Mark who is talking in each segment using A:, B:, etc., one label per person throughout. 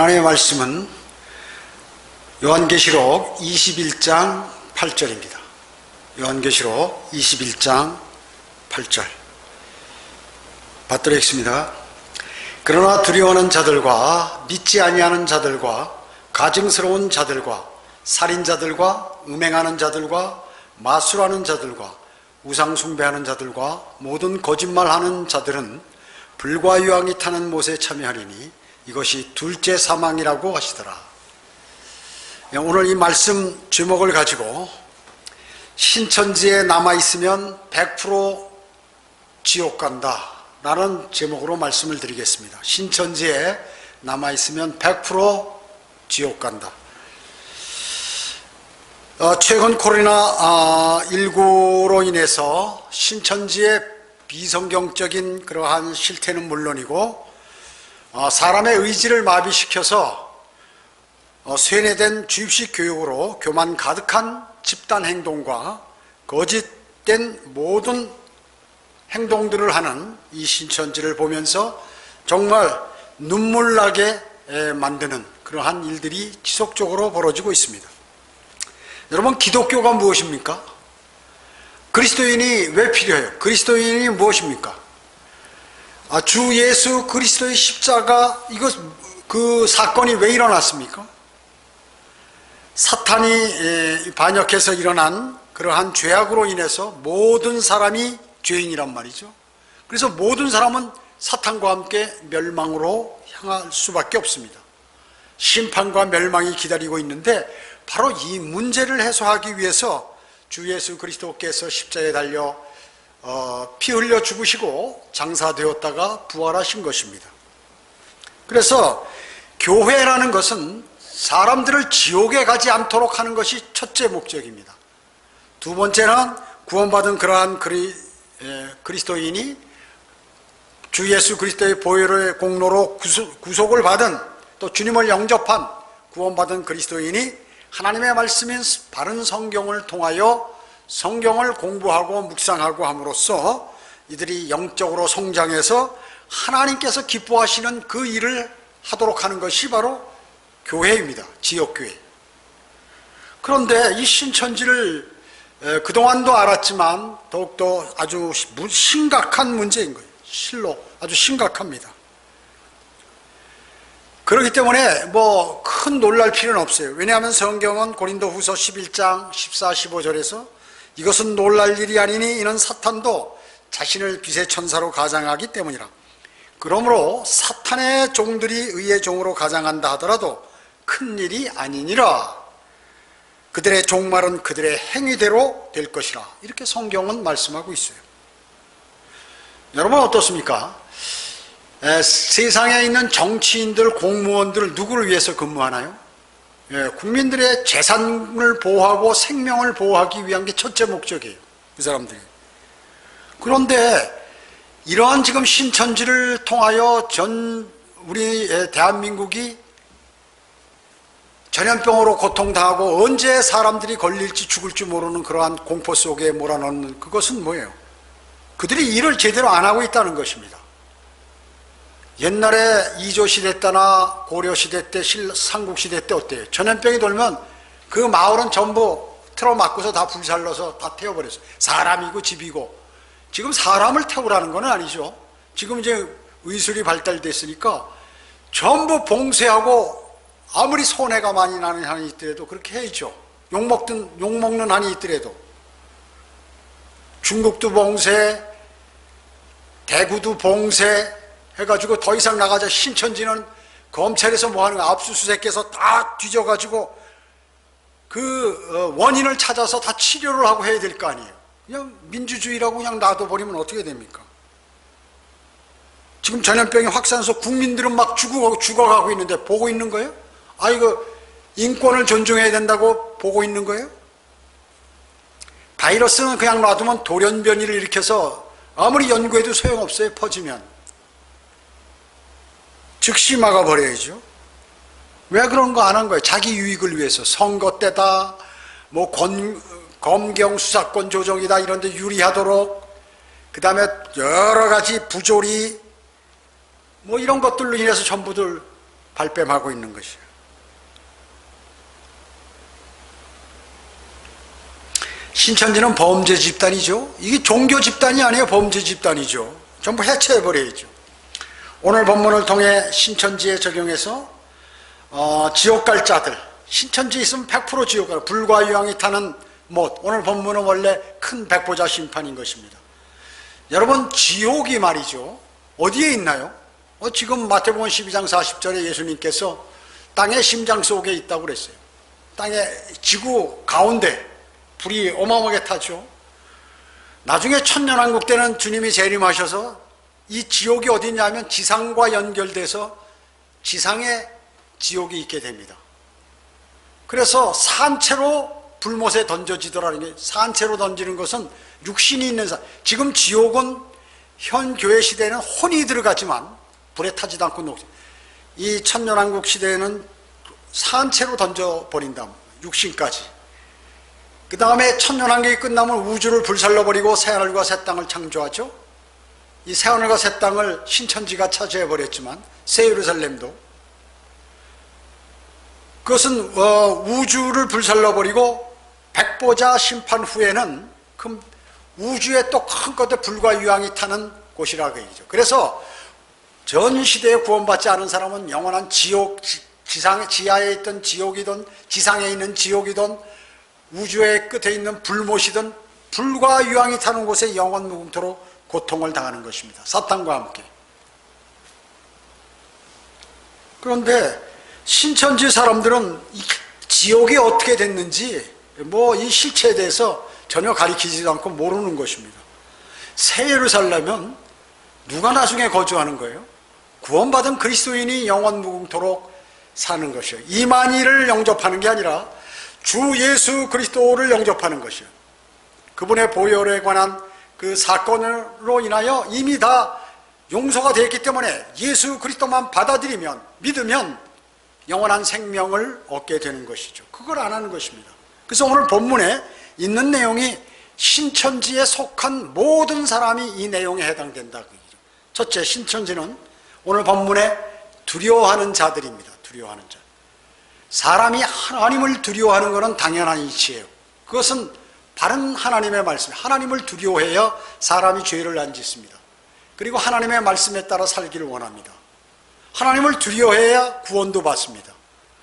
A: 하나님의 말씀은 요한계시록 21장 8절입니다. 요한계시록 21장 8절 받들어 읽습니다. 그러나 두려워하는 자들과 믿지 아니하는 자들과 가증스러운 자들과 살인자들과 음행하는 자들과 마술하는 자들과 우상 숭배하는 자들과 모든 거짓말하는 자들은 불과 유황이 타는 못에 참여하리니 이것이 둘째 사망이라고 하시더라. 오늘 이 말씀 제목을 가지고 신천지에 남아있으면 100% 지옥 간다 라는 제목으로 말씀을 드리겠습니다. 신천지에 남아있으면 100% 지옥 간다. 최근 코로나19로 인해서 신천지의 비성경적인 그러한 실태는 물론이고 사람의 의지를 마비시켜서 쇠뇌된 주입식 교육으로 교만 가득한 집단 행동과 거짓된 모든 행동들을 하는 이 신천지를 보면서 정말 눈물나게 만드는 그러한 일들이 지속적으로 벌어지고 있습니다. 여러분, 기독교가 무엇입니까? 그리스도인이 왜 필요해요? 그리스도인이 무엇입니까? 주 예수 그리스도의 십자가, 그 사건이 왜 일어났습니까? 사탄이 반역해서 일어난 그러한 죄악으로 인해서 모든 사람이 죄인이란 말이죠. 그래서 모든 사람은 사탄과 함께 멸망으로 향할 수밖에 없습니다. 심판과 멸망이 기다리고 있는데 바로 이 문제를 해소하기 위해서 주 예수 그리스도께서 십자가에 달려 피 흘려 죽으시고 장사되었다가 부활하신 것입니다. 그래서 교회라는 것은 사람들을 지옥에 가지 않도록 하는 것이 첫째 목적입니다. 두 번째는 구원받은 그러한 그리스도인이 주 예수 그리스도의 보혈의 공로로 구속을 받은, 또 주님을 영접한 구원받은 그리스도인이 하나님의 말씀인 바른 성경을 통하여 성경을 공부하고 묵상하고 함으로써 이들이 영적으로 성장해서 하나님께서 기뻐하시는 그 일을 하도록 하는 것이 바로 교회입니다. 지역교회. 그런데 이 신천지를 그동안도 알았지만 더욱더 아주 심각한 문제인 거예요. 실로 아주 심각합니다. 그렇기 때문에 큰 놀랄 필요는 없어요. 왜냐하면 성경은 고린도후서 11장 14, 15절에서 이것은 놀랄 일이 아니니 이는 사탄도 자신을 빛의 천사로 가장하기 때문이라. 그러므로 사탄의 종들이 의의 종으로 가장한다 하더라도 큰 일이 아니니라. 그들의 종말은 그들의 행위대로 될 것이라. 이렇게 성경은 말씀하고 있어요. 여러분 어떻습니까? 세상에 있는 정치인들, 공무원들 누구를 위해서 근무하나요? 국민들의 재산을 보호하고 생명을 보호하기 위한 게 첫째 목적이에요. 그 사람들이. 그런데 이러한 지금 신천지를 통하여 우리 대한민국이 전염병으로 고통당하고 언제 사람들이 걸릴지 죽을지 모르는 그러한 공포 속에 몰아넣는 그것은 뭐예요? 그들이 일을 제대로 안 하고 있다는 것입니다. 옛날에 이조시대 때나 고려시대 때, 삼국시대 때 어때요? 전염병이 돌면 그 마을은 전부 틀어막고서 다 불살라서 다 태워버렸어요. 사람이고 집이고. 지금 사람을 태우라는 건 아니죠. 지금 이제 의술이 발달됐으니까 전부 봉쇄하고 아무리 손해가 많이 나는 한이 있더라도 그렇게 해야죠. 욕먹는 한이 있더라도. 중국도 봉쇄, 대구도 봉쇄 해가지고 더 이상 나가자. 신천지는 검찰에서 뭐하는 거야? 압수수색해서 다 뒤져가지고 그 원인을 찾아서 다 치료를 하고 해야 될 거 아니에요. 그냥 민주주의라고 그냥 놔둬버리면 어떻게 됩니까? 지금 전염병이 확산해서 국민들은 막 죽어가고 있는데 보고 있는 거예요? 이거 인권을 존중해야 된다고 보고 있는 거예요? 바이러스는 그냥 놔두면 돌연변이를 일으켜서 아무리 연구해도 소용없어요. 퍼지면 즉시 막아버려야죠. 왜 그런 거 안 한 거예요? 자기 유익을 위해서. 선거 때다, 검경 수사권 조정이다 이런 데 유리하도록, 그 다음에 여러 가지 부조리 이런 것들로 인해서 전부들 발뺌하고 있는 것이에요. 신천지는 범죄 집단이죠. 이게 종교 집단이 아니에요. 범죄 집단이죠. 전부 해체해버려야죠. 오늘 본문을 통해 신천지에 적용해서 지옥 갈 자들, 신천지에 있으면 100% 지옥 갈, 불과 유황이 타는 못. 오늘 본문은 원래 큰 백보자 심판인 것입니다. 여러분, 지옥이 말이죠, 어디에 있나요? 지금 마태복음 12장 40절에 예수님께서 땅의 심장 속에 있다고 그랬어요. 땅의 지구 가운데 불이 어마어마하게 타죠. 나중에 천년왕국 때는 주님이 재림하셔서 이 지옥이 어디 있냐면 지상과 연결돼서 지상에 지옥이 있게 됩니다. 그래서 산채로 불못에 던져지더라는 게, 산채로 던지는 것은 육신이 있는 사람. 지금 지옥은 현 교회 시대에는 혼이 들어가지만 불에 타지도 않고 녹지. 이 천년왕국 시대에는 산채로 던져버린다, 육신까지. 그 다음에 천년왕국이 끝나면 우주를 불살라버리고 새하늘과 새 땅을 창조하죠. 이 새하늘과 새 땅을 신천지가 차지해버렸지만, 새 예루살렘도 그것은 우주를 불살라버리고 백보자 심판 후에는 그 우주에 또 큰 것에 불과 유황이 타는 곳이라고 얘기죠. 그래서 전 시대에 구원받지 않은 사람은 영원한 지옥, 지하에 있던 지옥이든 지상에 있는 지옥이든 우주의 끝에 있는 불못이든 불과 유황이 타는 곳에 영원 무궁토록 고통을 당하는 것입니다. 사탄과 함께. 그런데 신천지 사람들은 이 지옥이 어떻게 됐는지 이 실체에 대해서 전혀 가리키지도 않고 모르는 것입니다. 새 예루살렘은 누가 나중에 거주하는 거예요? 구원받은 그리스도인이 영원 무궁토록 사는 것이에요. 이만희를 영접하는 게 아니라 주 예수 그리스도를 영접하는 것이에요. 그분의 보혈에 관한 그 사건으로 인하여 이미 다 용서가 되었기 때문에 예수 그리스도만 받아들이면, 믿으면 영원한 생명을 얻게 되는 것이죠. 그걸 안 하는 것입니다. 그래서 오늘 본문에 있는 내용이 신천지에 속한 모든 사람이 이 내용에 해당된다. 첫째, 신천지는 오늘 본문에 두려워하는 자들입니다. 두려워하는 자. 사람이 하나님을 두려워하는 것은 당연한 이치예요. 그것은 바른 하나님의 말씀, 하나님을 두려워해야 사람이 죄를 안 짓습니다. 그리고 하나님의 말씀에 따라 살기를 원합니다. 하나님을 두려워해야 구원도 받습니다.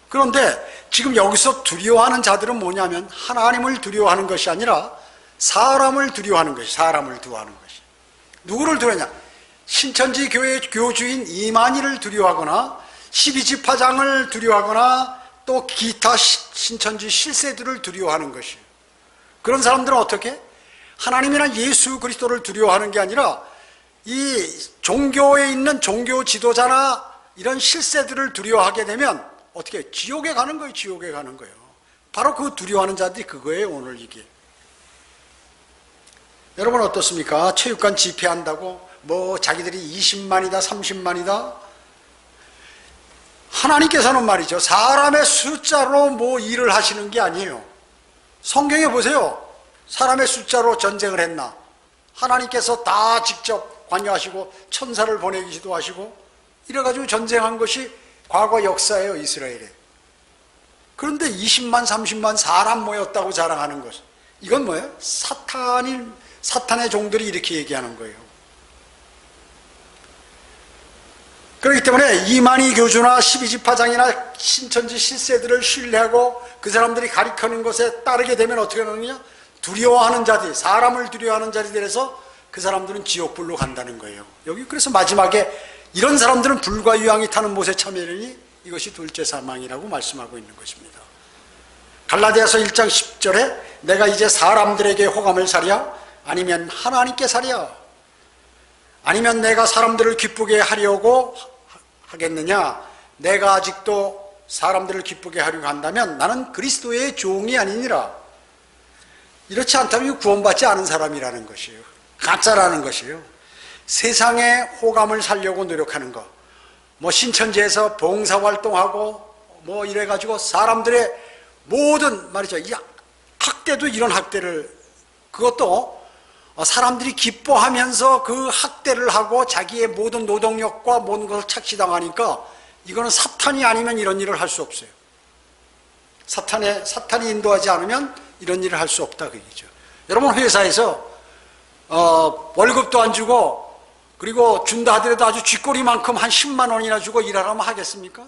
A: 그런데 지금 여기서 두려워하는 자들은 뭐냐면 하나님을 두려워하는 것이 아니라 사람을 두려워하는 것이, 사람을 두려워하는 것이. 누구를 두려워하냐? 신천지 교회 교주인 이만희를 두려워하거나 12지파장을 두려워하거나 또 기타 신천지 실세들을 두려워하는 것이에요. 그런 사람들은 어떻게? 하나님이나 예수 그리스도를 두려워하는 게 아니라 이 종교에 있는 종교 지도자나 이런 실세들을 두려워하게 되면 어떻게? 지옥에 가는 거예요. 지옥에 가는 거예요. 바로 그 두려워하는 자들이 그거예요. 오늘 이게. 여러분 어떻습니까? 체육관 집회한다고 자기들이 20만이다 30만이다. 하나님께서는 말이죠, 사람의 숫자로 일을 하시는 게 아니에요. 성경에 보세요. 사람의 숫자로 전쟁을 했나? 하나님께서 다 직접 관여하시고 천사를 보내기도 하시고 이래가지고 전쟁한 것이 과거 역사예요. 이스라엘에. 그런데 20만 30만 사람 모였다고 자랑하는 것, 이건 뭐예요? 사탄의 종들이 이렇게 얘기하는 거예요. 그렇기 때문에 이만희 교주나 12지파장이나 신천지 실세들을 신뢰하고 그 사람들이 가리키는 것에 따르게 되면 어떻게 되느냐? 두려워하는 자들, 사람을 두려워하는 자들에서 그 사람들은 지옥불로 간다는 거예요. 여기 그래서 마지막에 이런 사람들은 불과 유황이 타는 못에 참여하니 이것이 둘째 사망이라고 말씀하고 있는 것입니다. 갈라디아서 1장 10절에 내가 이제 사람들에게 호감을 사랴? 아니면 하나님께 사랴? 아니면 내가 사람들을 기쁘게 하려고 하겠느냐? 내가 아직도 사람들을 기쁘게 하려고 한다면 나는 그리스도의 종이 아니니라. 이렇지 않다면 구원받지 않은 사람이라는 것이에요. 가짜라는 것이에요. 세상에 호감을 살려고 노력하는 것, 신천지에서 봉사활동하고 이래가지고 사람들의 모든 말이죠, 이 학대도 이런 학대를, 그것도 사람들이 기뻐하면서 그 학대를 하고 자기의 모든 노동력과 모든 것을 착취당하니까 이거는 사탄이 아니면 이런 일을 할 수 없어요. 사탄이 인도하지 않으면 이런 일을 할 수 없다 그 얘기죠. 여러분 회사에서 월급도 안 주고 그리고 준다 하더라도 아주 쥐꼬리만큼 한 10만 원이나 주고 일하라면 하겠습니까?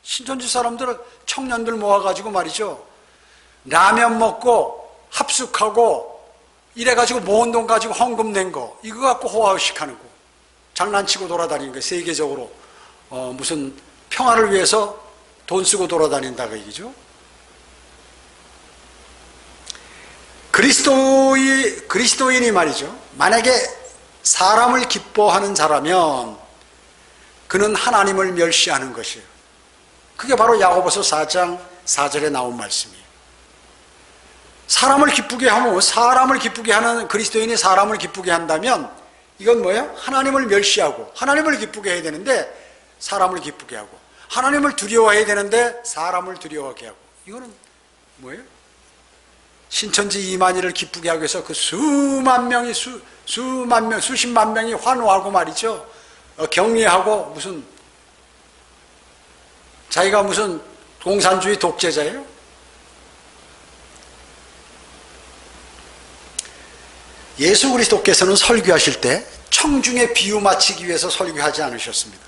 A: 신천지 사람들 청년들 모아가지고 말이죠. 라면 먹고 합숙하고 이래가지고 모은 돈 가지고 헌금 낸 거 이거 갖고 호화의식하는 거 장난치고 돌아다니는 거예요. 세계적으로 무슨 평화를 위해서 돈 쓰고 돌아다닌다 그 얘기죠. 그리스도인이 말이죠. 만약에 사람을 기뻐하는 자라면 그는 하나님을 멸시하는 것이에요. 그게 바로 야고보서 4장 4절에 나온 말씀이에요. 사람을 기쁘게 하는 그리스도인이 사람을 기쁘게 한다면 이건 뭐예요? 하나님을 멸시하고 하나님을 기쁘게 해야 되는데 사람을 기쁘게 하고 하나님을 두려워해야 되는데 사람을 두려워하게 하고 이거는 뭐예요? 신천지 이만희를 기쁘게 하기 위해서 그 수십만 명이 환호하고 말이죠. 격려하고 무슨 자기가 무슨 공산주의 독재자예요? 예수 그리스도께서는 설교하실 때 청중의 비유 맞추기 위해서 설교하지 않으셨습니다.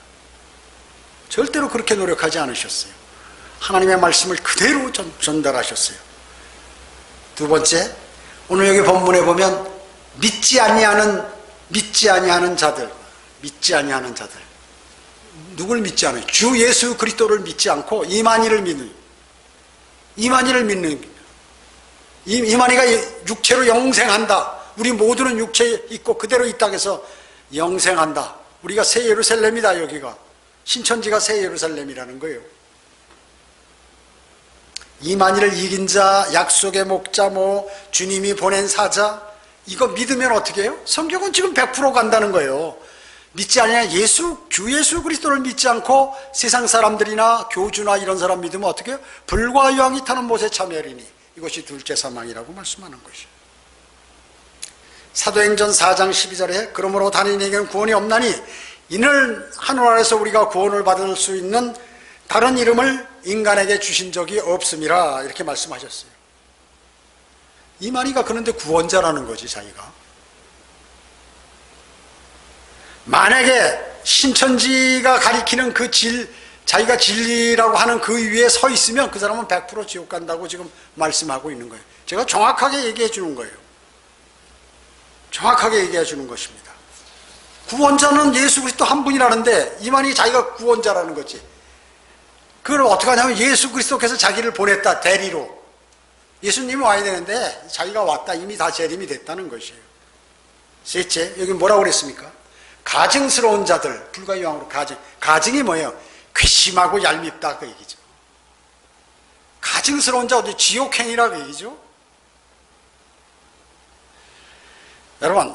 A: 절대로 그렇게 노력하지 않으셨어요. 하나님의 말씀을 그대로 전달하셨어요. 두 번째, 오늘 여기 본문에 보면 믿지 아니하는 자들 누굴 믿지 않아요? 주 예수 그리스도를 믿지 않고 이만희를 믿는 이만희가 육체로 영생한다. 우리 모두는 육체에 있고 그대로 이 땅에서 영생한다. 우리가 새 예루살렘이다. 여기가 신천지가 새 예루살렘이라는 거예요. 이만희를 이긴 자, 약속의 목자, 주님이 보낸 사자 이거 믿으면 어떻게 해요? 성경은 지금 100% 간다는 거예요. 믿지 않냐? 주 예수 그리스도를 믿지 않고 세상 사람들이나 교주나 이런 사람 믿으면 어떻게 해요? 불과 유황이 타는 못에 참여하리니 이것이 둘째 사망이라고 말씀하는 것이에요. 사도행전 4장 12절에 그러므로 다니엘에게는 구원이 없나니 이는 하늘 아래서 우리가 구원을 받을 수 있는 다른 이름을 인간에게 주신 적이 없음이라 이렇게 말씀하셨어요. 이만희가 그런데 구원자라는 거지 자기가. 만약에 신천지가 가리키는 자기가 진리라고 하는 그 위에 서 있으면 그 사람은 100% 지옥 간다고 지금 말씀하고 있는 거예요. 제가 정확하게 얘기해 주는 거예요. 정확하게 얘기해 주는 것입니다. 구원자는 예수 그리스도 한 분이라는데 이만희 자기가 구원자라는 거지. 그걸 어떻게 하냐면 예수 그리스도께서 자기를 보냈다. 대리로. 예수님이 와야 되는데 자기가 왔다. 이미 다 재림이 됐다는 것이에요. 셋째, 여기 뭐라고 그랬습니까? 가증스러운 자들, 불과 유황으로 가증이 뭐예요? 괘씸하고 얄밉다 그 얘기죠. 가증스러운 자 어디 지옥행이라 그 얘기죠. 여러분,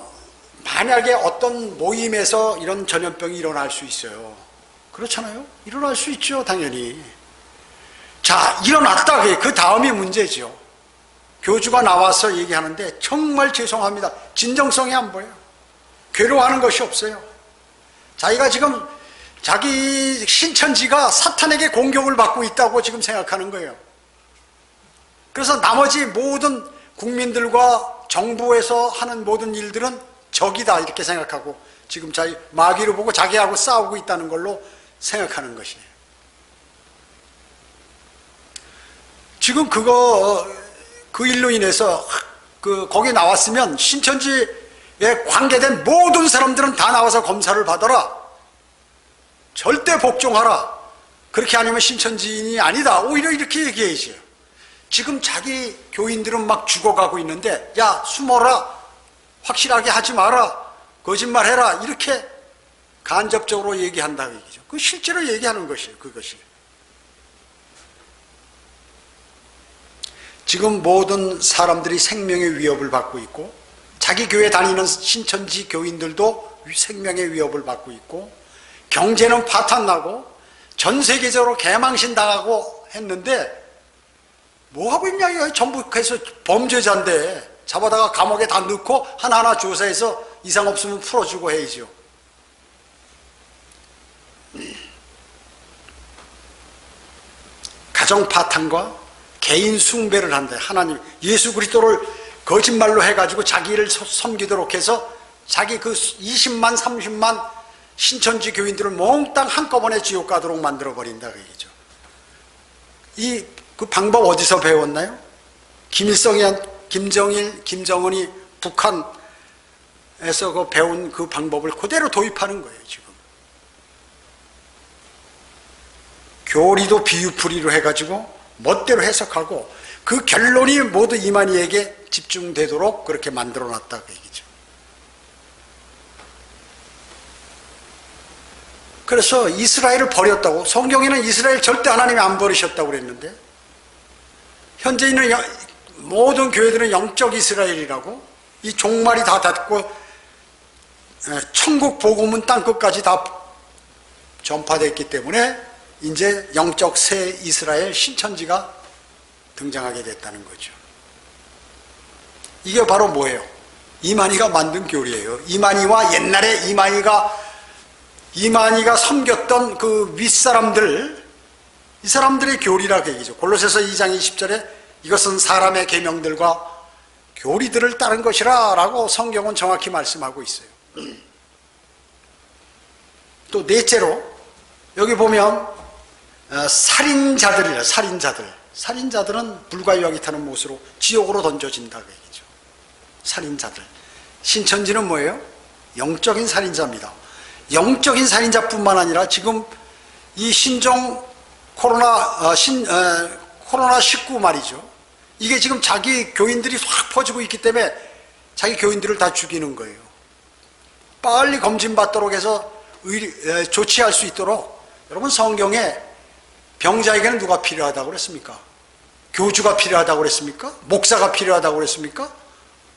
A: 만약에 어떤 모임에서 이런 전염병이 일어날 수 있어요. 그렇잖아요? 일어날 수 있죠, 당연히. 자, 일어났다. 그 다음이 문제죠. 교주가 나와서 얘기하는데 정말 죄송합니다. 진정성이 안 보여요. 괴로워하는 것이 없어요. 자기가 지금 자기 신천지가 사탄에게 공격을 받고 있다고 지금 생각하는 거예요. 그래서 나머지 모든 국민들과 정부에서 하는 모든 일들은 적이다 이렇게 생각하고 지금 자기 마귀를 보고 자기하고 싸우고 있다는 걸로 생각하는 것이에요. 지금 그 일로 인해서 거기 나왔으면 신천지에 관계된 모든 사람들은 다 나와서 검사를 받아라. 절대 복종하라. 그렇게 아니면 신천지인이 아니다. 오히려 이렇게 얘기해야죠. 지금 자기 교인들은 막 죽어가고 있는데 야 숨어라. 확실하게 하지 마라. 거짓말해라. 이렇게 간접적으로 얘기한다고 얘기죠. 그 실제로 얘기하는 것이에요. 그것이. 지금 모든 사람들이 생명의 위협을 받고 있고 자기 교회 다니는 신천지 교인들도 생명의 위협을 받고 있고 경제는 파탄나고 전 세계적으로 개망신 당하고 했는데 뭐 하고 있냐 이거 전부 해서 범죄자인데 잡아다가 감옥에 다 넣고 하나하나 조사해서 이상 없으면 풀어주고 해야죠. 가정 파탄과 개인 숭배를 한다. 하나님 예수 그리스도를 거짓말로 해가지고 자기를 섬기도록 해서 자기 그 20만 30만 신천지 교인들을 몽땅 한꺼번에 지옥 가도록 만들어 버린다 그 얘기죠. 그 방법 어디서 배웠나요? 김정일, 김정은이 북한에서 배운 그 방법을 그대로 도입하는 거예요, 지금. 교리도 비유풀이로 해가지고 멋대로 해석하고 그 결론이 모두 이만희에게 집중되도록 그렇게 만들어 놨다 그 얘기죠. 그래서 이스라엘을 버렸다고, 성경에는 이스라엘 절대 하나님이 안 버리셨다고 그랬는데, 현재 있는 모든 교회들은 영적 이스라엘이라고, 이 종말이 다 닿고 천국 복음은 땅끝까지 다 전파됐기 때문에 이제 영적 새 이스라엘 신천지가 등장하게 됐다는 거죠. 이게 바로 뭐예요? 이만희가 만든 교리예요. 이만희와 옛날에 이만희가 섬겼던 그 윗사람들, 이 사람들의 교리라 그 얘기죠. 골로새서 2장 20절에 이것은 사람의 계명들과 교리들을 따른 것이라 라고 성경은 정확히 말씀하고 있어요. 또 넷째로 여기 보면 살인자들이라. 살인자들은 불과 유황이 타는 못으로 지옥으로 던져진다 그 얘기죠. 살인자들. 신천지는 뭐예요? 영적인 살인자입니다. 영적인 살인자뿐만 아니라 지금 이 신종 코로나19 말이죠. 이게 지금 자기 교인들이 확 퍼지고 있기 때문에 자기 교인들을 다 죽이는 거예요. 빨리 검진받도록 해서 조치할 수 있도록. 여러분, 성경에 병자에게는 누가 필요하다고 그랬습니까? 교주가 필요하다고 그랬습니까? 목사가 필요하다고 그랬습니까?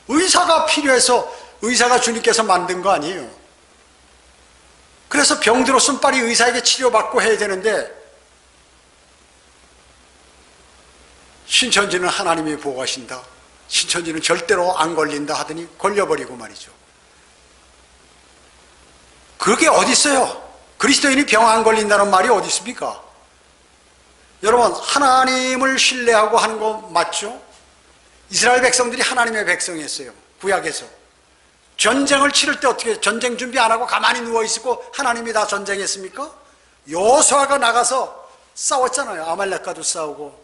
A: 의사가 필요해서 의사가 주님께서 만든 거 아니에요. 그래서 병들었으면 빨리 의사에게 치료받고 해야 되는데, 신천지는 하나님이 보호하신다, 신천지는 절대로 안 걸린다 하더니 걸려버리고 말이죠. 그게 어디 있어요? 그리스도인이 병 안 걸린다는 말이 어디 있습니까? 여러분, 하나님을 신뢰하고 하는 거 맞죠? 이스라엘 백성들이 하나님의 백성이었어요. 구약에서 전쟁을 치를 때 어떻게 전쟁 준비 안 하고 가만히 누워있고 하나님이 다 전쟁했습니까? 여호수아가 나가서 싸웠잖아요. 아말렉과도 싸우고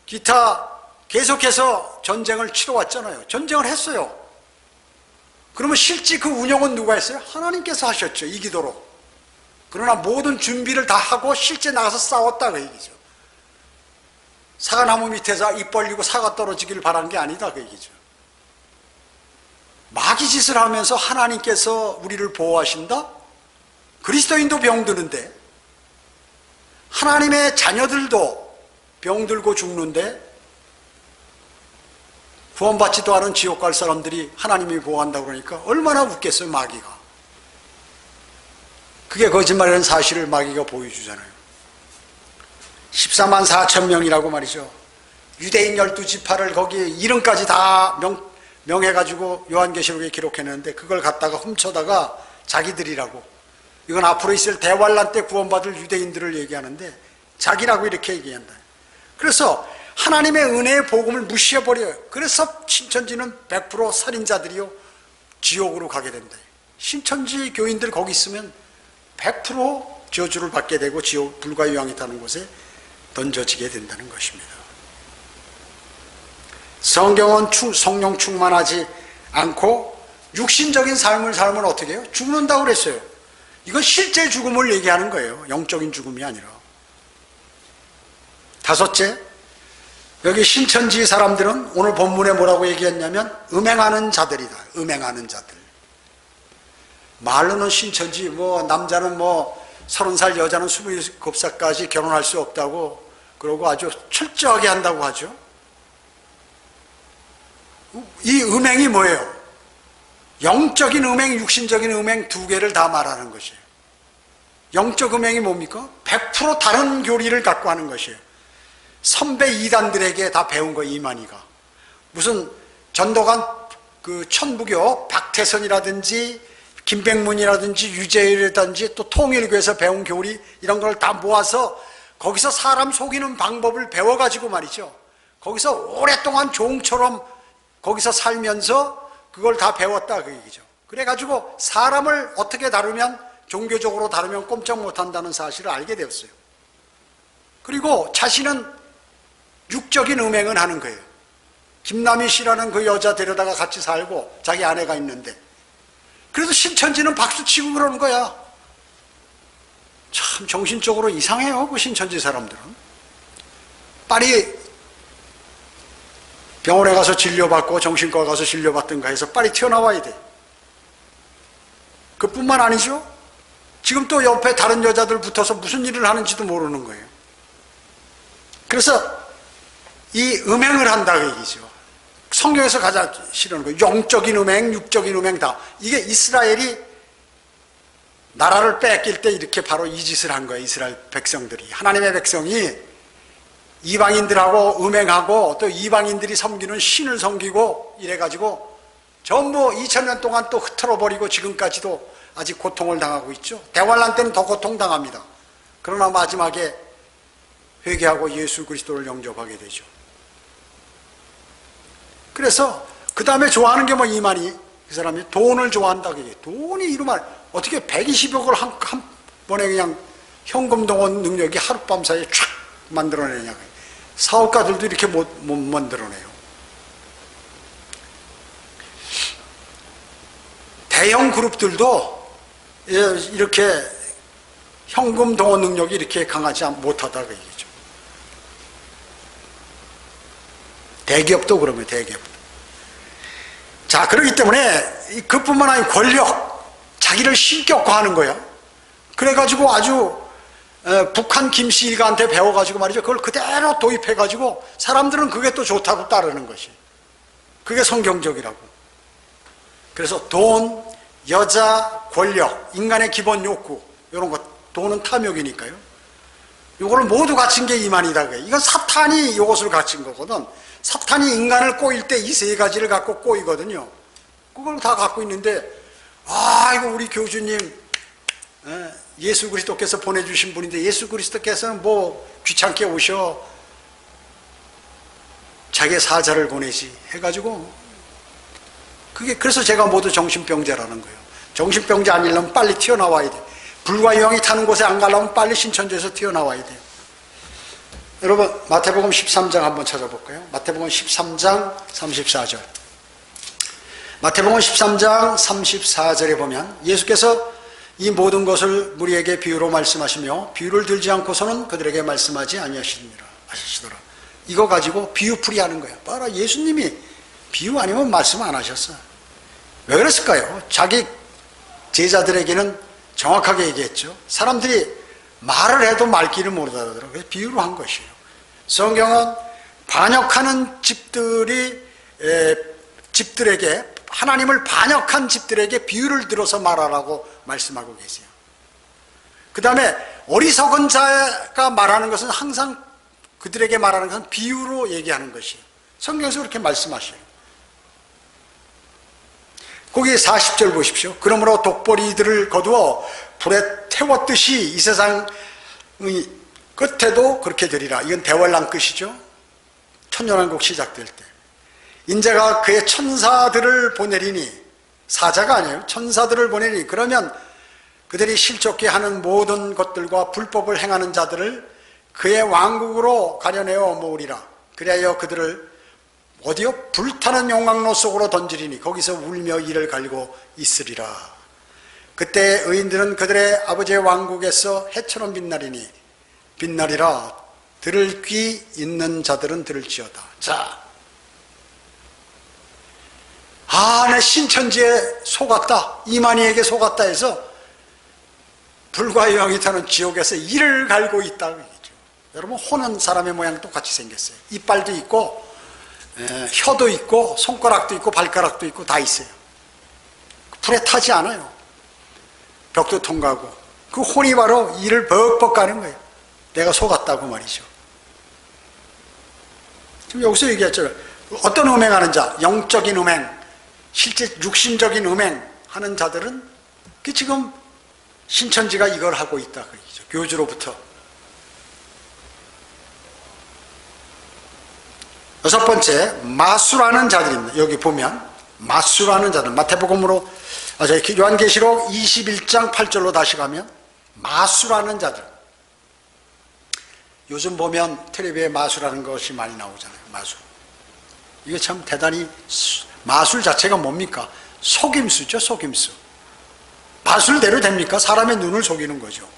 A: 기타 계속해서 전쟁을 치러왔잖아요. 전쟁을 했어요. 그러면 실제 그 운영은 누가 했어요? 하나님께서 하셨죠. 이기도록. 그러나 모든 준비를 다 하고 실제 나가서 싸웠다 그 얘기죠. 사과나무 밑에서 입 벌리고 사과 떨어지기를 바란 게 아니다 그 얘기죠. 마귀짓을 하면서 하나님께서 우리를 보호하신다? 그리스도인도 병드는데, 하나님의 자녀들도 병들고 죽는데, 구원받지도 않은 지옥 갈 사람들이 하나님이 보호한다고 그러니까 얼마나 웃겠어요, 마귀가. 그게 거짓말이라는 사실을 마귀가 보여주잖아요. 14만 4천 명이라고 말이죠. 유대인 12지파를 거기 이름까지 다 명해가지고 요한계시록에 기록해냈는데, 그걸 갖다가 훔쳐다가 자기들이라고, 이건 앞으로 있을 대환란 때 구원받을 유대인들을 얘기하는데 자기라고 이렇게 얘기한다. 그래서 하나님의 은혜의 복음을 무시해버려요. 그래서 신천지는 100% 살인자들이요 지옥으로 가게 된다. 신천지 교인들 거기 있으면 100% 저주를 받게 되고 지옥, 불과 유황이 타는 곳에 던져지게 된다는 것입니다. 성경은 성령 충만하지 않고 육신적인 삶을 살면 어떻게 해요? 죽는다고 그랬어요. 이건 실제 죽음을 얘기하는 거예요. 영적인 죽음이 아니라. 다섯째, 여기 신천지 사람들은 오늘 본문에 뭐라고 얘기했냐면 음행하는 자들이다. 음행하는 자들. 말로는 신천지, 남자는 30살, 여자는 27살까지 결혼할 수 없다고 그러고 아주 철저하게 한다고 하죠. 이 음행이 뭐예요? 영적인 음행, 육신적인 음행 두 개를 다 말하는 것이에요. 영적 음행이 뭡니까? 100% 다른 교리를 갖고 하는 것이에요. 선배 이단들에게 다 배운 거예요, 이만희가. 무슨 전도관 그 천부교 박태선이라든지 김백문이라든지 유재일이라든지 또 통일교에서 배운 교리 이런 걸 다 모아서 거기서 사람 속이는 방법을 배워가지고 말이죠. 거기서 오랫동안 종처럼 거기서 살면서 그걸 다 배웠다 그 얘기죠. 그래가지고 사람을 어떻게 다루면, 종교적으로 다루면 꼼짝 못한다는 사실을 알게 되었어요. 그리고 자신은 육적인 음행은 하는 거예요. 김남희 씨라는 그 여자 데려다가 같이 살고 자기 아내가 있는데, 그래도 신천지는 박수치고 그러는 거야. 참 정신적으로 이상해요, 그 신천지 사람들은. 빨리 병원에 가서 진료받고 정신과 가서 진료받든가 해서 빨리 튀어나와야 돼. 그뿐만 아니죠. 지금 또 옆에 다른 여자들 붙어서 무슨 일을 하는지도 모르는 거예요. 그래서 이 음행을 한다 그 얘기죠. 성경에서 가장 싫어하는 거예요. 영적인 음행, 육적인 음행 다. 이게 이스라엘이 나라를 뺏길 때 이렇게 바로 이 짓을 한 거예요. 이스라엘 백성들이, 하나님의 백성이 이방인들하고 음행하고 또 이방인들이 섬기는 신을 섬기고 이래가지고 전부 2000년 동안 또 흐트러버리고 지금까지도 아직 고통을 당하고 있죠. 대환란 때는 더 고통당합니다. 그러나 마지막에 회개하고 예수 그리스도를 영접하게 되죠. 그래서 그 다음에 좋아하는 게 뭐 이만희, 그 사람이 돈을 좋아한다. 돈이 이러면 어떻게 120억을 한 번에 그냥 현금 동원 능력이 하룻밤 사이에 촥 만들어내냐. 사업가들도 이렇게 못 만들어내요. 대형 그룹들도 이렇게 현금 동원 능력이 이렇게 강하지 못하다고 얘기죠. 대기업도 그러면 대기업도. 자, 그렇기 때문에 그뿐만 아니라 권력, 자기를 신격화하는 거야. 그래가지고 아주 북한 김씨가한테 배워가지고 말이죠. 그걸 그대로 도입해가지고 사람들은 그게 또 좋다고 따르는 것이. 그게 성경적이라고. 그래서 돈, 여자, 권력, 인간의 기본 욕구, 이런 것, 돈은 탐욕이니까요. 이거를 모두 갖춘 게 이만이다. 이건 사탄이 이것을 갖춘 거거든. 사탄이 인간을 꼬일 때 이 세 가지를 갖고 꼬이거든요. 그걸 다 갖고 있는데, 이거 우리 교주님, 예수 그리스도께서 보내주신 분인데, 예수 그리스도께서는 뭐 귀찮게 오셔 자기 사자를 보내지 해가지고, 그래서 제가 모두 정신병자라는 거예요. 정신병자 아니려면 빨리 튀어나와야 돼. 불과 영이 타는 곳에 안 가려면 빨리 신천지에서 튀어나와야 돼요. 여러분, 마태복음 13장 한번 찾아볼까요? 마태복음 13장 34절. 마태복음 13장 34절에 보면 예수께서 이 모든 것을 무리에게 비유로 말씀하시며 비유를 들지 않고서는 그들에게 말씀하지 아니하시더라. 이거 가지고 비유풀이 하는 거예요. 봐라, 예수님이 비유 아니면 말씀 안 하셨어. 왜 그랬을까요? 자기 제자들에게는 정확하게 얘기했죠. 사람들이 말을 해도 말귀를 모르더라고요. 그래서 비유로 한 것이에요. 성경은 반역하는 집들에게, 하나님을 반역한 집들에게 비유를 들어서 말하라고 말씀하고 계세요. 그 다음에 어리석은 자가 말하는 것은 항상 그들에게 말하는 것은 비유로 얘기하는 것이에요. 성경에서 그렇게 말씀하셔요. 거기 40절 보십시오. 그러므로 독보리들을 거두어 불에 태웠듯이 이 세상의 끝에도 그렇게 되리라. 이건 대환란 끝이죠. 천년왕국 시작될 때 인자가 그의 천사들을 보내리니, 사자가 아니에요. 천사들을 보내리니, 그러면 그들이 실족게 하는 모든 것들과 불법을 행하는 자들을 그의 왕국으로 가려내어 모으리라. 그리하여 그들을 어디요? 불타는 용광로 속으로 던지리니 거기서 울며 이를 갈고 있으리라. 그때 의인들은 그들의 아버지의 왕국에서 해처럼 빛나리라. 들을 귀 있는 자들은 들을지어다. 자, 내 신천지에 속았다, 이만희에게 속았다 해서 불과 영이 타는 지옥에서 이를 갈고 있다. 여러분, 호는 사람의 모양 똑같이 생겼어요. 이빨도 있고 혀도 있고 손가락도 있고 발가락도 있고 다 있어요. 불에 타지 않아요. 벽도 통과하고. 그 혼이 바로 이를 벅벅 가는 거예요. 내가 속았다고 말이죠. 지금 여기서 얘기했죠. 어떤 음행하는 자, 영적인 음행, 실제 육신적인 음행 하는 자들은 지금 신천지가 이걸 하고 있다. 교주로부터 여섯 번째, 마술하는 자들입니다. 여기 보면 마술하는 자들, 마태복음으로 요한계시록 21장 8절로 다시 가면 마술하는 자들. 요즘 보면 텔레비에 마술하는 것이 많이 나오잖아요. 마술. 이게 참 대단히, 마술 자체가 뭡니까? 속임수죠, 속임수. 마술대로 됩니까? 사람의 눈을 속이는 거죠.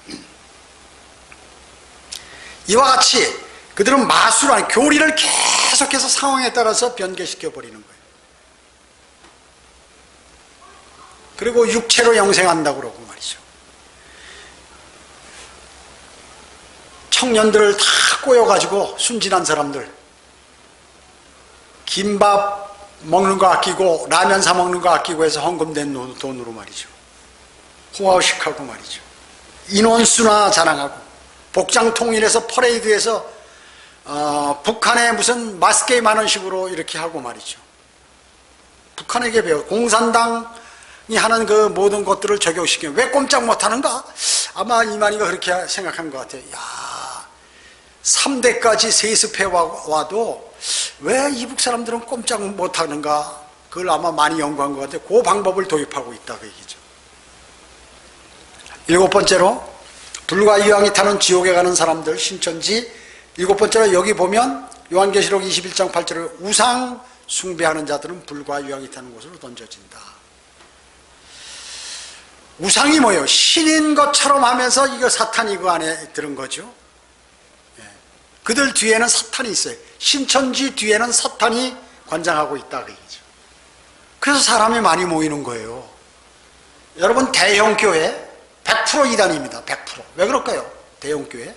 A: 이와 같이 그들은 마술하는, 교리를 계속해서 상황에 따라서 변개시켜 버리는 거예요. 그리고 육체로 영생한다고 그러고 말이죠. 청년들을 다 꼬여가지고, 순진한 사람들, 김밥 먹는 거 아끼고 라면 사 먹는 거 아끼고 해서 헌금된 돈으로 말이죠. 호화식하고 말이죠. 인원수나 자랑하고, 복장 통일해서 퍼레이드에서 북한에 무슨 마스게임 하는 식으로 이렇게 하고 말이죠. 북한에게 배워. 공산당이 하는 그 모든 것들을 적용시키면 왜 꼼짝 못하는가? 아마 이만희가 그렇게 생각한 것 같아요. 야, 3대까지 세습해 와도 왜 이북 사람들은 꼼짝 못하는가? 그걸 아마 많이 연구한 것 같아요. 그 방법을 도입하고 있다, 그 얘기죠. 일곱 번째로, 불과 이왕이 타는 지옥에 가는 사람들, 신천지. 일곱 번째로, 여기 보면 요한계시록 21장 8절에 우상 숭배하는 자들은 불과 유황이 타는 곳으로 던져진다. 우상이 뭐예요? 신인 것처럼 하면서 이거 사탄이 그 안에 들은 거죠. 그들 뒤에는 사탄이 있어요. 신천지 뒤에는 사탄이 관장하고 있다, 그 얘기죠. 그래서 사람이 많이 모이는 거예요. 여러분, 대형교회 100% 이단입니다. 100%. 왜 그럴까요? 대형교회.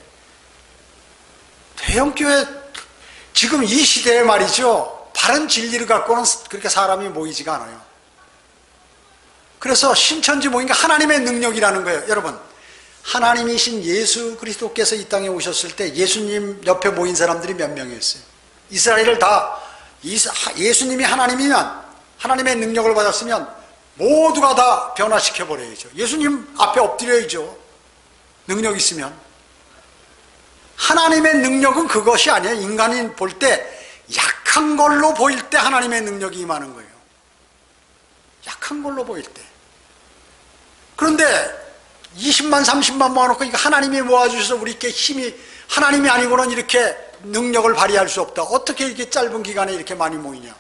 A: 대형교회, 지금 이 시대에 말이죠, 바른 진리를 갖고는 그렇게 사람이 모이지가 않아요. 그래서 신천지 모임이 하나님의 능력이라는 거예요. 여러분, 하나님이신 예수 그리스도께서 이 땅에 오셨을 때 예수님 옆에 모인 사람들이 몇 명이었어요? 이스라엘을 다, 예수님이 하나님이면, 하나님의 능력을 받았으면 모두가 다 변화시켜버려야죠. 예수님 앞에 엎드려야죠. 능력 있으면. 하나님의 능력은 그것이 아니에요. 인간이 볼 때 약한 걸로 보일 때 하나님의 능력이 임하는 거예요. 약한 걸로 보일 때. 그런데 20만 30만 모아놓고 이거 하나님이 모아주셔서 우리께 힘이, 하나님이 아니고는 이렇게 능력을 발휘할 수 없다. 어떻게 이렇게 짧은 기간에 이렇게 많이 모이냐.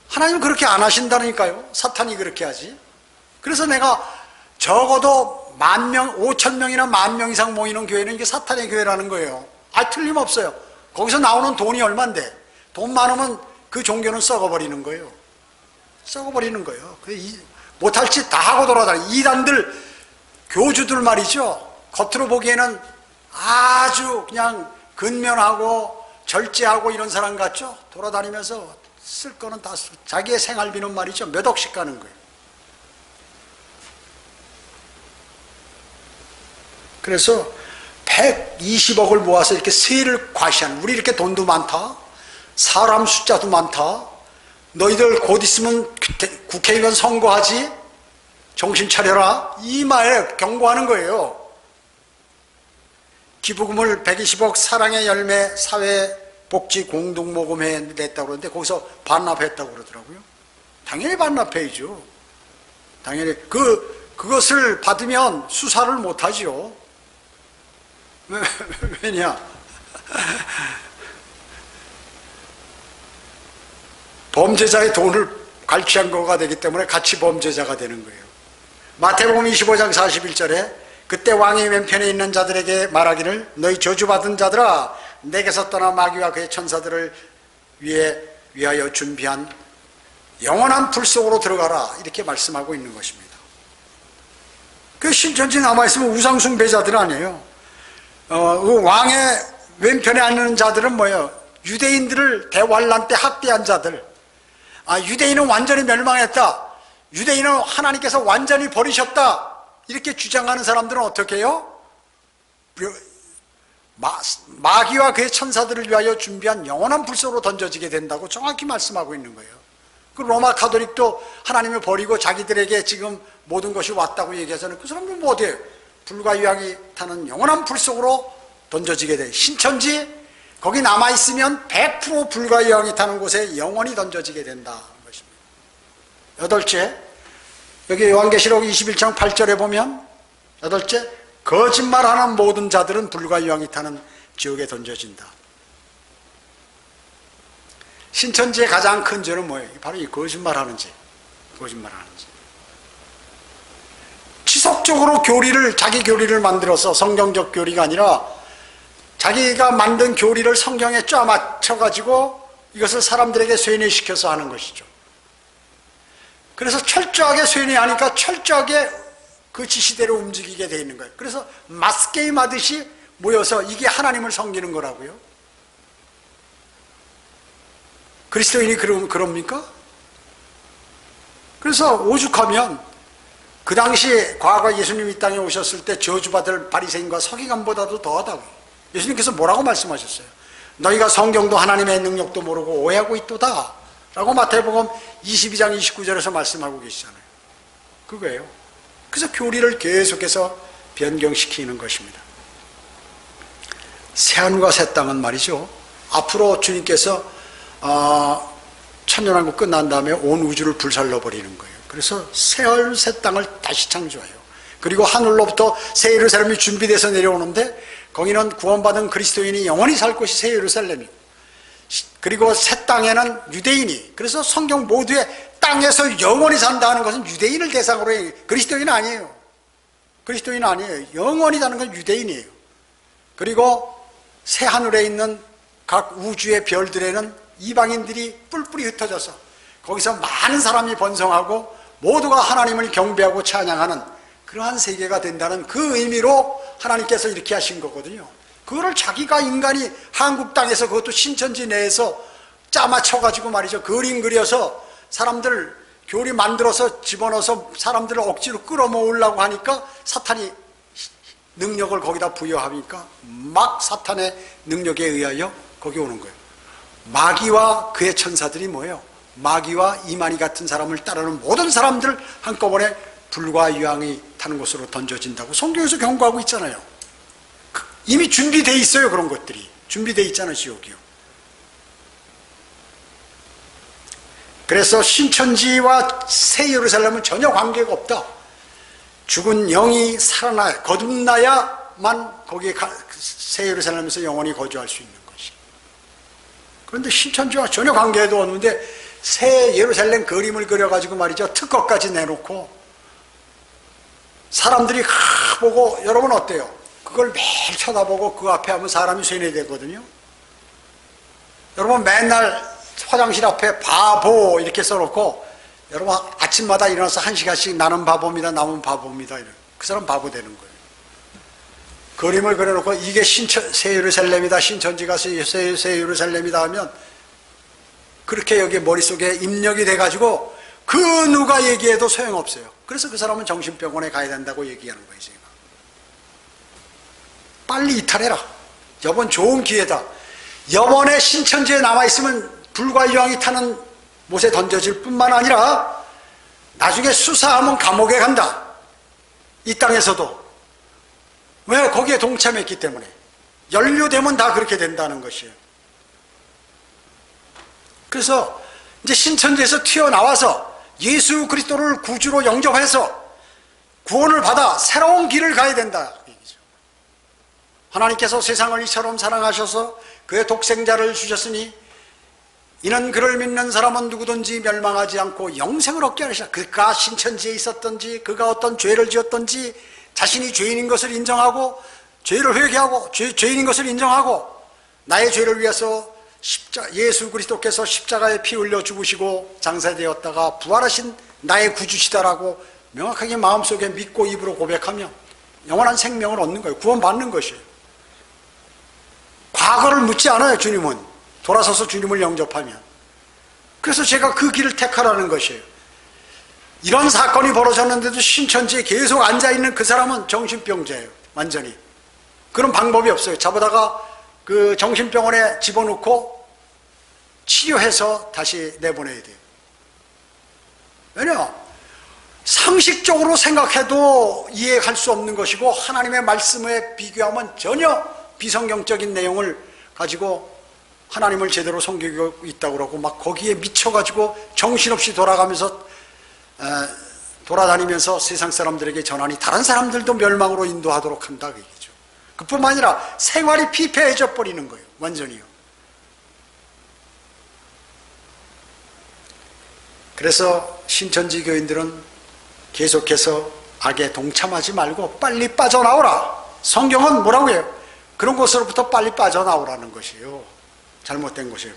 A: 하나님은 그렇게 안 하신다니까요. 사탄이 그렇게 하지. 그래서 내가 적어도 10,000명, 5,000명이나 10,000명 이상 모이는 교회는 이게 사탄의 교회라는 거예요. 틀림없어요. 거기서 나오는 돈이 얼만데, 돈 많으면 그 종교는 썩어버리는 거예요. 썩어버리는 거예요. 못할 짓 다 하고 돌아다니는 이단들, 교주들 말이죠. 겉으로 보기에는 아주 그냥 근면하고 절제하고 이런 사람 같죠. 돌아다니면서 쓸 거는 다 쓰고, 자기의 생활비는 말이죠, 몇 억씩 가는 거예요. 그래서 120억을 모아서 이렇게 세를 과시하는, 우리 이렇게 돈도 많다, 사람 숫자도 많다, 너희들 곧 있으면 국회의원 선거하지, 정신 차려라, 이 말에 경고하는 거예요. 기부금을 120억 사랑의 열매 사회복지공동모금회에 냈다고 그러는데 거기서 반납했다고 그러더라고요. 당연히 반납해야죠. 당연히 그것을 받으면 수사를 못하죠. 왜냐? 범죄자의 돈을 갈취한 거가 되기 때문에 같이 범죄자가 되는 거예요. 마태복음 25장 41절에 그때 왕의 왼편에 있는 자들에게 말하기를 너희 저주받은 자들아 내게서 떠나 마귀와 그의 천사들을 위하여 준비한 영원한 불 속으로 들어가라, 이렇게 말씀하고 있는 것입니다. 그 신천지 남아있으면 우상숭배자들 아니에요. 그 왕의 왼편에 앉는 자들은 뭐예요? 유대인들을 대환란 때 학대한 자들. 유대인은 완전히 멸망했다, 유대인은 하나님께서 완전히 버리셨다, 이렇게 주장하는 사람들은 어떻게 해요? 마귀와 그의 천사들을 위하여 준비한 영원한 불 속으로 던져지게 된다고 정확히 말씀하고 있는 거예요. 그 로마 가톨릭도 하나님을 버리고 자기들에게 지금 모든 것이 왔다고 얘기하잖아요. 그 사람들은 뭐 어때요? 불과 유황이 타는 영원한 불 속으로 던져지게 돼. 신천지 거기 남아있으면 100% 불과 유황이 타는 곳에 영원히 던져지게 된다는 것입니다. 여덟째, 여기 요한계시록 21장 8절에 보면 여덟째, 거짓말하는 모든 자들은 불과 유황이 타는 지옥에 던져진다. 신천지의 가장 큰 죄는 뭐예요? 바로 이 거짓말하는 죄. 거짓말하는 죄. 지속적으로 자기 교리를 만들어서 성경적 교리가 아니라 자기가 만든 교리를 성경에 쫙 맞춰가지고 이것을 사람들에게 쇠뇌시켜서 하는 것이죠. 그래서 철저하게 쇠뇌하니까 철저하게 그 지시대로 움직이게 되어 있는 거예요. 그래서 마스게임 하듯이 모여서 이게 하나님을 섬기는 거라고요. 그리스도인이 그럽니까? 그래서 오죽하면 그 당시에 과거 예수님이 이 땅에 오셨을 때 저주받을 바리새인과 서기관보다도 더하다고. 예수님께서 뭐라고 말씀하셨어요? 너희가 성경도 하나님의 능력도 모르고 오해하고 있도다 라고 마태복음 22장 29절에서 말씀하고 계시잖아요. 그거예요. 그래서 교리를 계속해서 변경시키는 것입니다. 새하늘과 새 땅은 말이죠, 앞으로 주님께서 천년왕국 끝난 다음에 온 우주를 불살라버리는 거예요. 그래서 새하늘 새 땅을 다시 창조해요. 그리고 하늘로부터 새 예루살렘이 준비돼서 내려오는데 거기는 구원받은 그리스도인이 영원히 살 곳이 새 예루살렘이고, 그리고 새 땅에는 유대인이, 그래서 성경 모두에 땅에서 영원히 산다는 것은 유대인을 대상으로 해요. 그리스도인 아니에요. 그리스도인 아니에요. 영원히 사는 건 유대인이에요. 그리고 새 하늘에 있는 각 우주의 별들에는 이방인들이 뿔뿔이 흩어져서 거기서 많은 사람이 번성하고 모두가 하나님을 경배하고 찬양하는 그러한 세계가 된다는 그 의미로 하나님께서 이렇게 하신 거거든요. 그거를 자기가 인간이 한국 땅에서, 그것도 신천지 내에서 짜맞춰가지고 말이죠, 그림 그려서 사람들 교리 만들어서 집어넣어서 사람들을 억지로 끌어모으려고 하니까 사탄이 능력을 거기다 부여하니까 막 사탄의 능력에 의하여 거기 오는 거예요. 마귀와 그의 천사들이 뭐예요? 마귀와 이만희 같은 사람을 따르는 모든 사람들 한꺼번에 불과 유황이 타는 곳으로 던져진다고 성경에서 경고하고 있잖아요. 이미 준비되어 있어요. 그런 것들이 준비되어 있잖아요. 지옥이요. 그래서 신천지와 새 예루살렘은 전혀 관계가 없다. 죽은 영이 살아나야, 거듭나야만 거기에 새 예루살렘에서 영원히 거주할 수 있는 것이. 그런데 신천지와 전혀 관계도 없는데 새 예루살렘 그림을 그려가지고 말이죠, 특허까지 내놓고 사람들이 보고, 여러분 어때요? 그걸 매일 쳐다보고 그 앞에 하면 사람이 쇠뇌되거든요. 여러분 맨날 화장실 앞에 바보 이렇게 써놓고, 여러분 아침마다 일어나서 1시간씩 나는 바보입니다, 남은 바보입니다, 그 사람 바보 되는 거예요. 그림을 그려놓고 이게 새 예루살렘이다, 신천지가 새 예루살렘이다 하면 그렇게 여기 머릿속에 입력이 돼가지고 그 누가 얘기해도 소용없어요. 그래서 그 사람은 정신병원에 가야 된다고 얘기하는 거예요. 제가 빨리 이탈해라. 이번 좋은 기회다. 이번에 신천지에 남아있으면 불과 유황이 타는 못에 던져질 뿐만 아니라 나중에 수사하면 감옥에 간다. 이 땅에서도. 왜? 거기에 동참했기 때문에. 연루되면 다 그렇게 된다는 것이에요. 그래서 이제 신천지에서 튀어나와서 예수 그리스도를 구주로 영접해서 구원을 받아 새로운 길을 가야 된다. 하나님께서 세상을 이처럼 사랑하셔서 그의 독생자를 주셨으니 이는 그를 믿는 사람은 누구든지 멸망하지 않고 영생을 얻게 하시라. 그가 신천지에 있었던지, 그가 어떤 죄를 지었던지 자신이 죄인인 것을 인정하고 죄를 회개하고 죄인인 것을 인정하고 나의 죄를 위해서 예수 그리스도께서 십자가에 피 흘려 죽으시고 장사되었다가 부활하신 나의 구주시다라고 명확하게 마음속에 믿고 입으로 고백하면 영원한 생명을 얻는 거예요. 구원받는 것이에요. 과거를 묻지 않아요. 주님은 돌아서서 주님을 영접하면. 그래서 제가 그 길을 택하라는 것이에요. 이런 사건이 벌어졌는데도 신천지에 계속 앉아있는 그 사람은 정신병자예요. 완전히. 그런 방법이 없어요. 잡아다가 그 정신병원에 집어넣고 치료해서 다시 내보내야 돼요. 왜냐? 상식적으로 생각해도 이해할 수 없는 것이고 하나님의 말씀에 비교하면 전혀 비성경적인 내용을 가지고 하나님을 제대로 섬기고 있다고 그러고 막 거기에 미쳐가지고 정신없이 돌아가면서 돌아다니면서 세상 사람들에게 전하니 다른 사람들도 멸망으로 인도하도록 한다 그 얘기죠. 그뿐만 아니라 생활이 피폐해져 버리는 거예요. 완전히요. 그래서 신천지 교인들은 계속해서 악에 동참하지 말고 빨리 빠져나오라. 성경은 뭐라고 해요? 그런 곳으로부터 빨리 빠져나오라는 것이에요. 잘못된 곳이에요.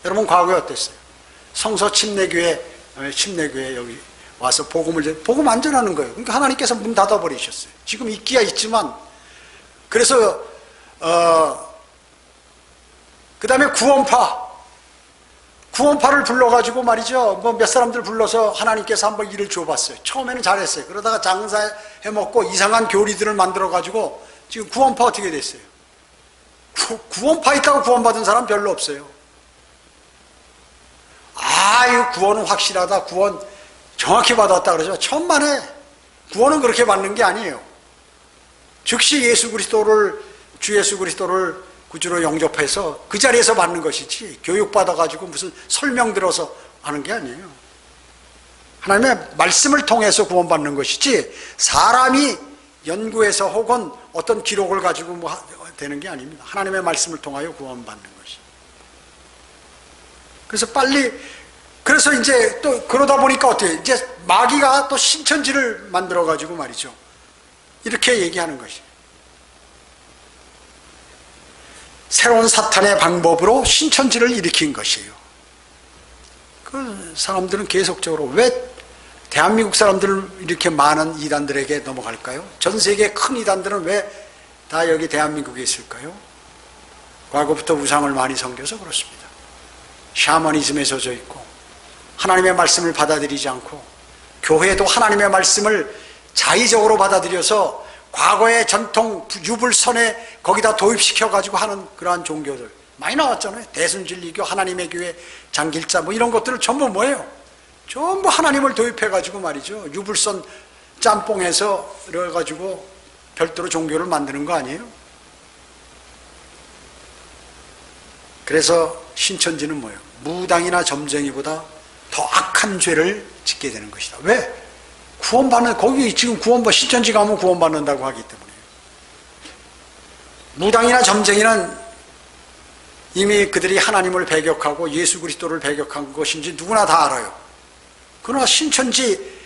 A: 여러분 과거에 어땠어요? 성서 침례교회 여기 와서 복음 안전하는 거예요. 그러니까 하나님께서 문 닫아버리셨어요. 지금 있기야 있지만 그래서 그 다음에 구원파를 불러가지고 말이죠. 뭐 몇 사람들 불러서 하나님께서 한번 일을 줘봤어요. 처음에는 잘했어요. 그러다가 장사해먹고 이상한 교리들을 만들어가지고 지금 구원파 어떻게 됐어요? 구원파 있다고 구원받은 사람 별로 없어요. 이거 구원은 확실하다. 구원 정확히 받았다 그러죠. 천만에 구원은 그렇게 받는 게 아니에요. 즉시 주 예수 그리스도를 구주로 영접해서 그 자리에서 받는 것이지 교육받아가지고 무슨 설명 들어서 하는 게 아니에요. 하나님의 말씀을 통해서 구원받는 것이지 사람이 연구해서 혹은 어떤 기록을 가지고 뭐 되는 게 아닙니다. 하나님의 말씀을 통하여 구원받는 것이. 그래서 이제 또 그러다 보니까 어떻게 이제 마귀가 또 신천지를 만들어 가지고 말이죠. 이렇게 얘기하는 것이. 새로운 사탄의 방법으로 신천지를 일으킨 것이에요. 그 사람들은 계속적으로 왜 대한민국 사람들은 이렇게 많은 이단들에게 넘어갈까요? 전 세계 큰 이단들은 왜 다 여기 대한민국에 있을까요? 과거부터 우상을 많이 섬겨서 그렇습니다. 샤머니즘에 젖어 있고 하나님의 말씀을 받아들이지 않고 교회도 하나님의 말씀을 자의적으로 받아들여서 과거의 전통 유불선에 거기다 도입시켜가지고 하는 그러한 종교들 많이 나왔잖아요. 대순진리교, 하나님의 교회, 장길자 뭐 이런 것들을 전부 뭐예요? 전부 하나님을 도입해가지고 말이죠. 유불선 짬뽕해서 이래가지고 별도로 종교를 만드는 거 아니에요? 그래서 신천지는 뭐예요? 무당이나 점쟁이보다 더 악한 죄를 짓게 되는 것이다. 왜? 거기 지금 신천지 가면 구원받는다고 하기 때문에. 무당이나 점쟁이는 이미 그들이 하나님을 배격하고 예수 그리스도를 배격한 것인지 누구나 다 알아요. 그러나 신천지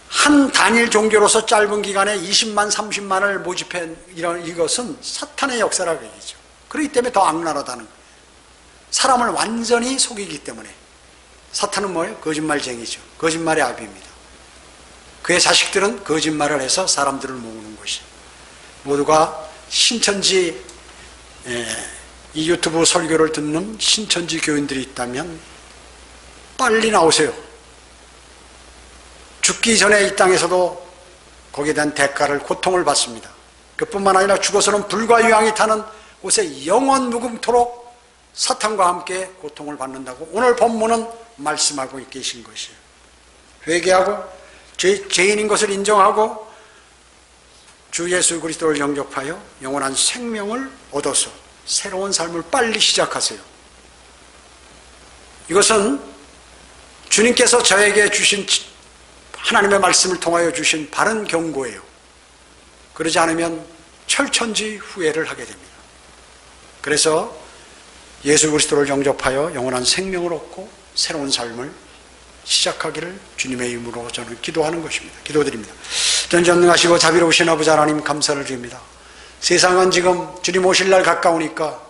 A: 한 단일 종교로서 짧은 기간에 20만, 30만을 모집한 이것은 사탄의 역사라고 얘기죠. 그렇기 때문에 더 악랄하다는 거예요. 사람을 완전히 속이기 때문에. 사탄은 뭐예요? 거짓말쟁이죠. 거짓말의 아비입니다. 그의 자식들은 거짓말을 해서 사람들을 모으는 것이. 모두가 신천지 이 유튜브 설교를 듣는 신천지 교인들이 있다면 빨리 나오세요. 죽기 전에 이 땅에서도 거기에 대한 대가를, 고통을 받습니다. 그뿐만 아니라 죽어서는 불과 유황이 타는 곳에 영원 무궁토록 사탄과 함께 고통을 받는다고 오늘 본문은 말씀하고 계신 것이에요. 회개하고 죄인인 것을 인정하고 주 예수 그리스도를 영접하여 영원한 생명을 얻어서 새로운 삶을 빨리 시작하세요. 이것은 주님께서 저에게 주신 하나님의 말씀을 통하여 주신 바른 경고예요. 그러지 않으면 철천지 후회를 하게 됩니다. 그래서 예수 그리스도를 영접하여 영원한 생명을 얻고 새로운 삶을 시작하기를 주님의 이름으로 저는 기도하는 것입니다. 기도드립니다. 전전능하시고 자비로우신 아버지 하나님 감사를 드립니다. 세상은 지금 주님 오실 날 가까우니까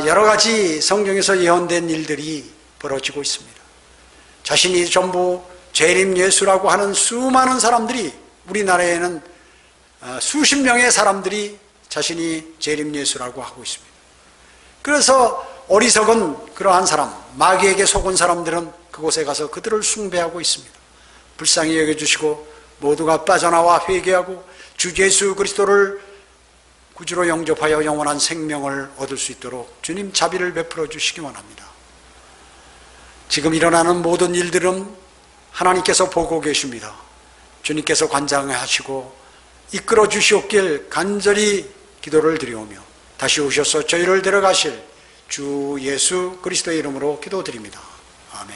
A: 여러 가지 성경에서 예언된 일들이 벌어지고 있습니다. 자신이 전부 재림 예수라고 하는 수많은 사람들이, 우리나라에는 수십 명의 사람들이 자신이 재림 예수라고 하고 있습니다. 그래서 어리석은 그러한 사람, 마귀에게 속은 사람들은 그곳에 가서 그들을 숭배하고 있습니다. 불쌍히 여겨주시고 모두가 빠져나와 회개하고 주 예수 그리스도를 구주로 영접하여 영원한 생명을 얻을 수 있도록 주님 자비를 베풀어 주시기 원합니다. 지금 일어나는 모든 일들은 하나님께서 보고 계십니다. 주님께서 관장하시고 이끌어 주시옵길 간절히 기도를 드리오며 다시 오셔서 저희를 데려가실 주 예수 그리스도의 이름으로 기도드립니다. 아멘.